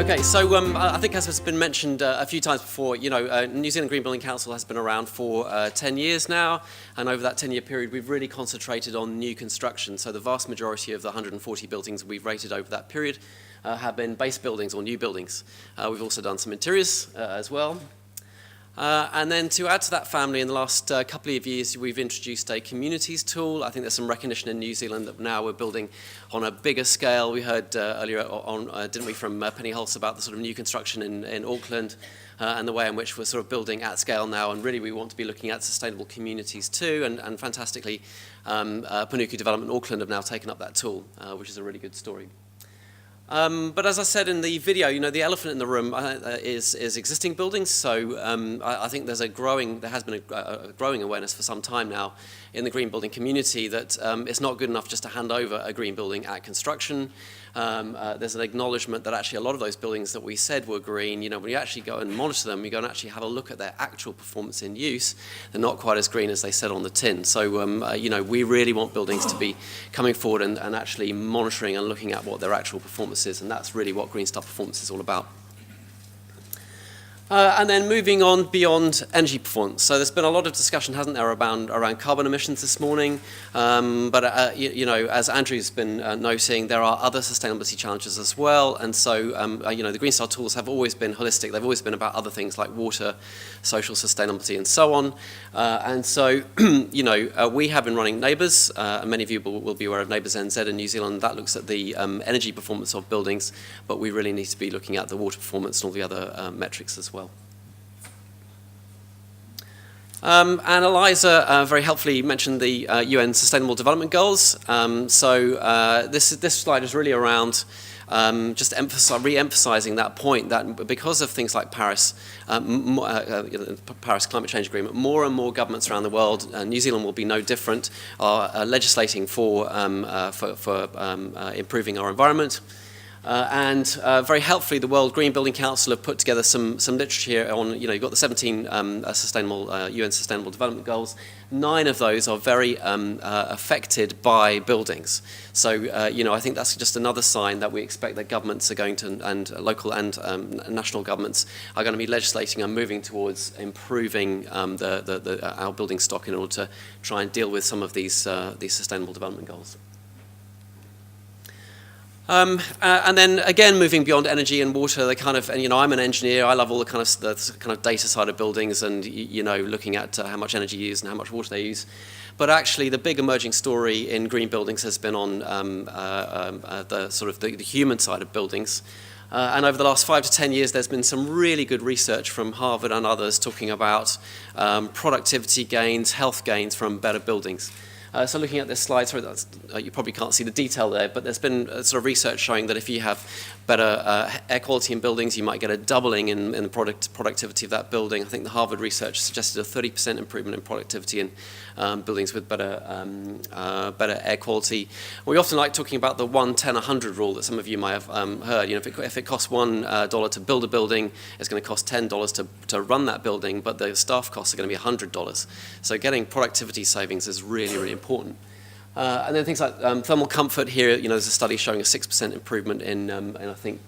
Okay, so I think as has been mentioned a few times before, New Zealand Green Building Council has been around for 10 years now, and over that 10-year period we've really concentrated on new construction. So the vast majority of the 140 buildings we've rated over that period have been base buildings or new buildings. We've also done some interiors as well. And then to add to that family, in the last couple of years, we've introduced a communities tool. I think there's some recognition in New Zealand that now we're building on a bigger scale. We heard earlier on, didn't we, from Penny Hulse about the sort of new construction in Auckland and the way in which we're sort of building at scale now. And really, we want to be looking at sustainable communities too. And fantastically, Panuku Development Auckland have now taken up that tool, which is a really good story. But as I said in the video, the elephant in the room is existing buildings. So I think there has been a growing awareness for some time now in the green building community that it's not good enough just to hand over a green building at construction. There's an acknowledgement that actually a lot of those buildings that we said were green, when you actually go and monitor them, you go and actually have a look at their actual performance in use, they're not quite as green as they said on the tin. So, we really want buildings to be coming forward and actually monitoring and looking at what their actual performance is, and that's really what Green Star Performance is all about. And then moving on beyond energy performance. So there's been a lot of discussion, hasn't there, around carbon emissions this morning. But as Andrew's been noting, there are other sustainability challenges as well. And so, the Green Star tools have always been holistic. They've always been about other things like water, social sustainability, and so on. And so, we have been running NABERS. And many of you will be aware of NABERSNZ in New Zealand. That looks at the energy performance of buildings, but we really need to be looking at the water performance and all the other metrics as well. And Eliza very helpfully mentioned the UN Sustainable Development Goals. This slide is really around just re-emphasizing that point that because of things like Paris Climate Change Agreement, more and more governments around the world, New Zealand will be no different, are legislating for improving our environment. And very helpfully, the World Green Building Council have put together some literature here on, you've got the 17 UN Sustainable Development Goals. 9 of those are very affected by buildings. So, I think that's just another sign that we expect that governments are going to, and local and national governments are going to be legislating and moving towards improving our building stock in order to try and deal with some of these Sustainable Development Goals. And then again, moving beyond energy and water, I'm an engineer. I love all the kind of data side of buildings, and looking at how much energy you use and how much water they use. But actually, the big emerging story in green buildings has been on the human side of buildings. And over the last 5 to 10 years, there's been some really good research from Harvard and others talking about productivity gains, health gains from better buildings. So looking at this slide, sorry, you probably can't see the detail there, but there's been sort of research showing that if you have better air quality in buildings, you might get a doubling in the productivity of that building. I think the Harvard research suggested a 30% improvement in productivity in buildings with better air quality. We often like talking about the 1, 10, 100 rule that some of you might have heard. If it costs $1 to build a building, it's going to cost $10 to run that building, but the staff costs are going to be $100. So getting productivity savings is really, really important. And then things like thermal comfort here, there's a study showing a 6% improvement in I think,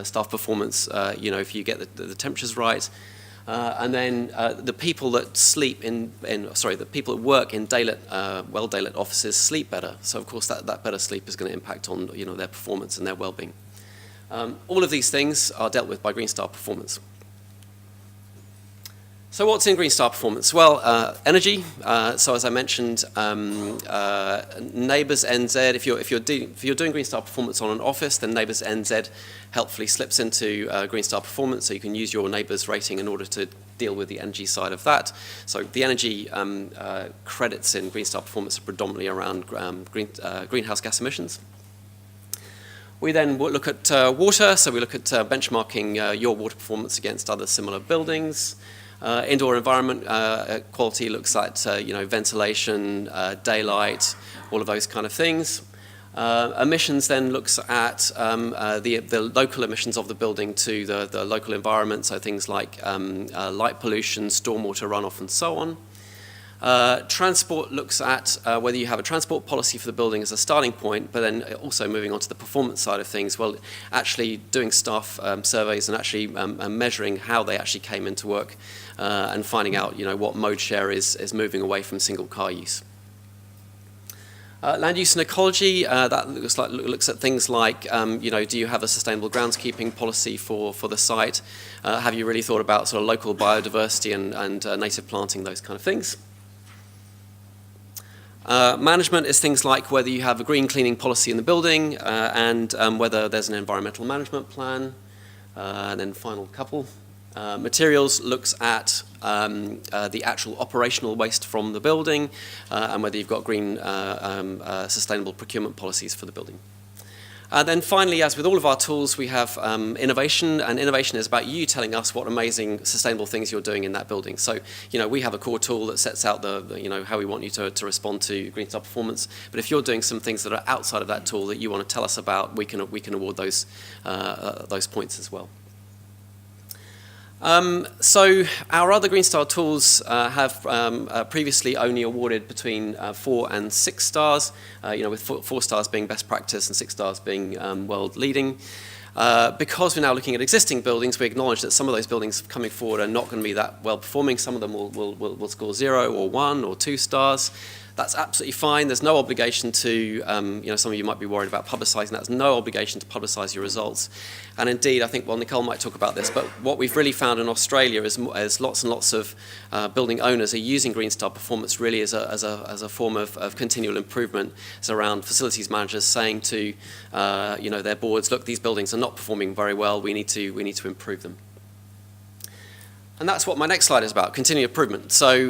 staff performance, if you get the temperatures right. And then the people that the people that work in well-daylit offices sleep better. So of course that better sleep is going to impact on their performance and their well-being. All of these things are dealt with by Green Star Performance. So what's in Green Star Performance? Well, energy. So as I mentioned, NABERSNZ. If you're doing Green Star Performance on an office, then NABERSNZ helpfully slips into Green Star Performance, so you can use your NABERS rating in order to deal with the energy side of that. So the energy credits in Green Star Performance are predominantly around greenhouse gas emissions. We then look at water. So we look at benchmarking your water performance against other similar buildings. Indoor environment quality looks at ventilation, daylight, all of those kind of things. Emissions then looks at the local emissions of the building to the local environment, so things like light pollution, stormwater runoff, and so on. Transport looks at whether you have a transport policy for the building as a starting point, but then also moving on to the performance side of things, well, actually doing staff surveys and actually measuring how they actually came into work and finding out, what mode share is moving away from single car use. Land use and ecology, that looks at things like, do you have a sustainable groundskeeping policy for the site? Have you really thought about sort of local biodiversity and native planting, those kind of things? Management is things like whether you have a green cleaning policy in the building and whether there's an environmental management plan. And then final couple. Materials looks at the actual operational waste from the building and whether you've got green sustainable procurement policies for the building. Then finally, as with all of our tools, we have innovation, and innovation is about you telling us what amazing sustainable things you're doing in that building. So, we have a core tool that sets out how we want you to respond to Green Star performance. But if you're doing some things that are outside of that tool that you want to tell us about, we can award those points as well. So our other Green Star tools have previously only awarded between 4 and 6 stars, with 4 stars being best practice and 6 stars being world leading. Because we're now looking at existing buildings, we acknowledge that some of those buildings coming forward are not going to be that well performing. Some of them will score 0 or 1 or 2 stars. That's absolutely fine. There's no obligation to, some of you might be worried about publicising that. There's no obligation to publicise your results. And indeed, I think, Nicole might talk about this, but what we've really found in Australia is lots and lots of building owners are using Green Star performance really as a form of continual improvement. It's around facilities managers saying to, their boards, look, these buildings are not performing very well. We need to improve them. And that's what my next slide is about, continued improvement. So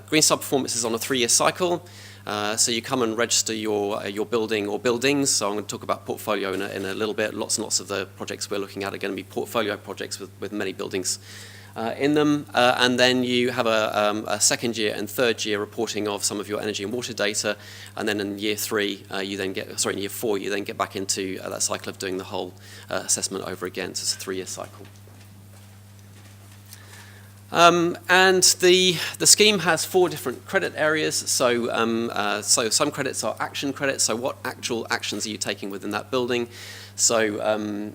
Green Star performance is on a 3-year cycle. So you come and register your building or buildings. So I'm going to talk about portfolio in a little bit. Lots and lots of the projects we're looking at are going to be portfolio projects with many buildings in them. And then you have a second year and third year reporting of some of your energy and water data. And then in year 3, in year 4, you then get back into that cycle of doing the whole assessment over again. So it's a 3-year cycle. And the scheme has 4 different credit areas. So some credits are action credits. So what actual actions are you taking within that building? So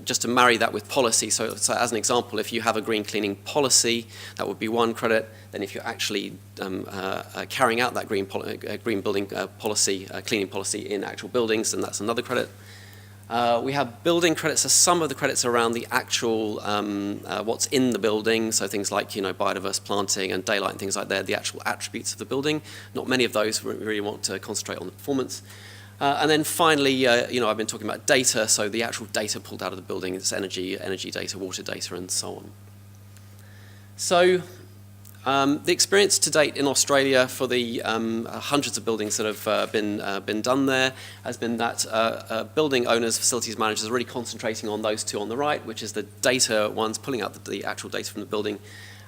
just to marry that with policy. So as an example, if you have a green cleaning policy, that would be 1 credit. Then if you're actually carrying out that green building policy, cleaning policy in actual buildings, then that's another credit. We have building credits, so some of the credits around the actual, what's in the building, so things like, biodiverse planting and daylight and things like that, the actual attributes of the building. Not many of those we really want to concentrate on the performance. And then finally, I've been talking about data, so the actual data pulled out of the building, it's energy data, water data, and so on. So the experience to date in Australia for the hundreds of buildings that have been done there has been that building owners, facilities managers are really concentrating on those 2 on the right, which is the data ones, pulling out the actual data from the building,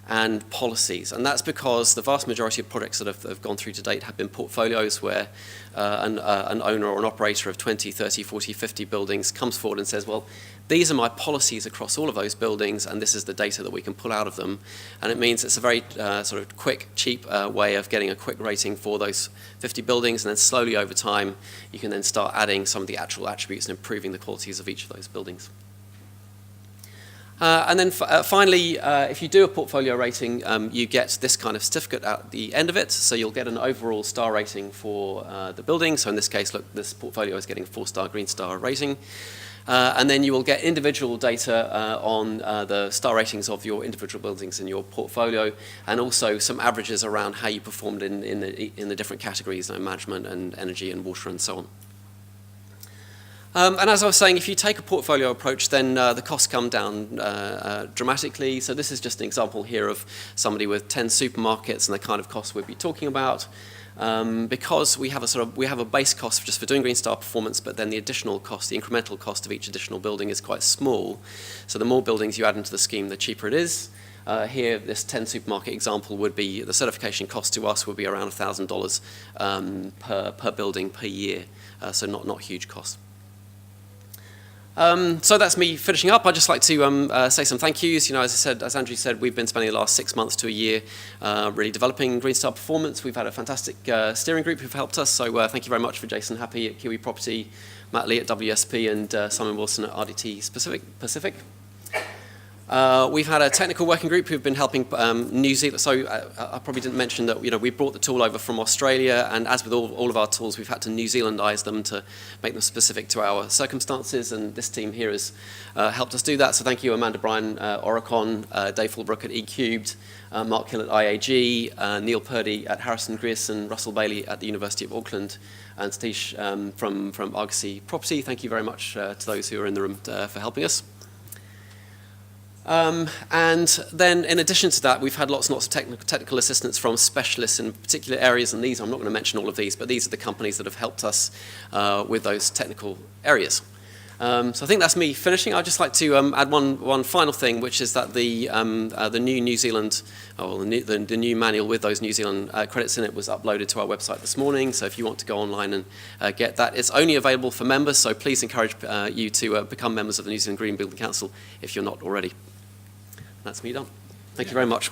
and policies. And that's because the vast majority of projects that have gone through to date have been portfolios where an owner or an operator of 20, 30, 40, 50 buildings comes forward and says, well, these are my policies across all of those buildings, and this is the data that we can pull out of them. And it means it's a very sort of quick, cheap way of getting a quick rating for those 50 buildings, and then slowly over time, you can then start adding some of the actual attributes and improving the qualities of each of those buildings. And then finally, if you do a portfolio rating, you get this kind of certificate at the end of it. So you'll get an overall star rating for the building. So in this case, look, this portfolio is getting a 4-star Green Star rating. And then you will get individual data on the star ratings of your individual buildings in your portfolio, and also some averages around how you performed in the different categories, management and energy and water and so on. And as I was saying, if you take a portfolio approach, then the costs come down dramatically. So this is just an example here of somebody with 10 supermarkets and the kind of costs we'd be talking about. Because we have a base cost just for doing Green Star performance, but then the additional cost, the incremental cost of each additional building is quite small. So the more buildings you add into the scheme, the cheaper it is. Here, this 10 supermarket example would be, the certification cost to us would be around $1,000 per building per year. So not huge cost. So that's me finishing up. I'd just like to say some thank yous. As I said, as Andrew said, we've been spending the last 6 months to a year really developing Green Star performance. We've had a fantastic steering group who've helped us. So thank you very much for Jason Happy at Kiwi Property, Matt Lee at WSP, and Simon Wilson at RDT Pacific. We've had a technical working group who've been helping New Zealand. So I probably didn't mention that we brought the tool over from Australia, and as with all of our tools, we've had to New Zealandize them to make them specific to our circumstances, and this team here has helped us do that. So thank you, Amanda Bryan, Oricon, Dave Fulbrook at eCubed, Mark Hill at IAG, Neil Purdy at Harrison Grierson, Russell Bailey at the University of Auckland, and Satish from Argosy Property. Thank you very much to those who are in the room for helping us. And then in addition to that, we've had lots and lots of technical assistance from specialists in particular areas, and these, I'm not going to mention all of these, but these are the companies that have helped us with those technical areas. So I think that's me finishing. I'd just like to add one final thing, which is that the new New Zealand, the new manual with those New Zealand credits in it was uploaded to our website this morning. So if you want to go online and get that, it's only available for members. So please encourage you to become members of the New Zealand Green Building Council if you're not already. That's me done. Thank you very much.